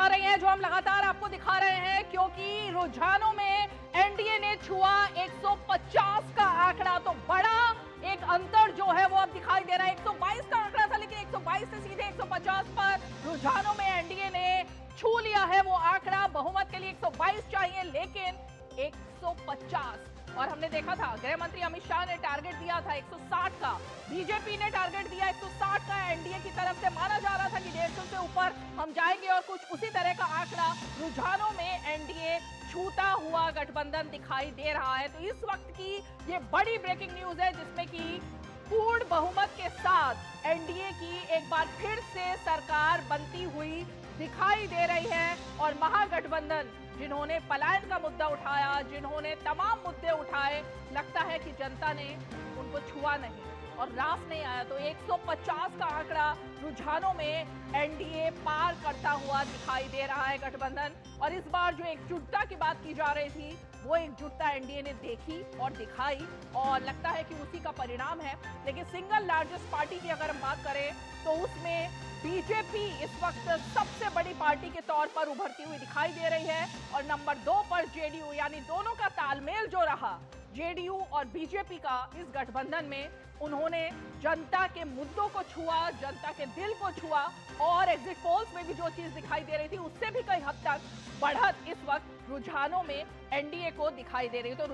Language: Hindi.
आ रही हैं जो हम लगातार आपको दिखा रहे हैं, क्योंकि रुझानों में एनडीए ने छुआ 150 का आंकड़ा। तो बड़ा एक अंतर जो है वो अब दिखाई दे रहा है। 122 का आंकड़ा था, लेकिन 122 से सीधे 150 पर रुझानों में एनडीए ने छू लिया है वो आंकड़ा। बहुमत के लिए 122 चाहिए, लेकिन 150। और हमने देखा था गृह मंत्री अमित शाह ने टारगेट दिया था 160 का, बीजेपी ने टारगेट दिया 160 का। एनडीए की तरफ से माना जा रहा था कि 150 से ऊपर हम जाएंगे, और कुछ उसी तरह का आंकड़ा रुझानों में एनडीए छूता हुआ गठबंधन दिखाई दे रहा है। तो इस वक्त की ये बड़ी ब्रेकिंग न्यूज है, जिसमें कि पूर्ण बहुमत के साथ एनडीए की एक बार फिर से सरकार बनती हुई दिखाई दे रही है। और महागठबंधन जिन्होंने पलायन का मुद्दा उठाया, जिन्होंने तमाम मुद्दे उठाए, लगता है कि जनता ने उनको छुआ नहीं और रास नहीं आया। तो 150 का आंकड़ा रुझानों में एनडीए पार करता हुआ दिखाई दे रहा है गठबंधन। और इस बार जो एकजुटता की बात की जा रही थी, वो एकजुटता एनडीए ने देखी और दिखाई, और लगता है कि उसी का परिणाम है। लेकिन सिंगल लार्जेस्ट पार्टी की अगर हम बात करें तो उसमें बीजेपी इस वक्त सबसे बड़ी पार्टी के तौर पर उभरती हुई दिखाई दे रही है। और नंबर 2 पर जेडीयू, यानी दोनों का तालमेल जो रहा जेडीयू और बीजेपी का इस गठबंधन में, उन्होंने जनता के मुद्दों को छुआ, जनता के दिल को छुआ। और एग्जिट पोल्स में भी जो चीज दिखाई दे रही थी, उससे भी कई हद तक बढ़त इस वक्त रुझानों में एनडीए को दिखाई दे रही है। तो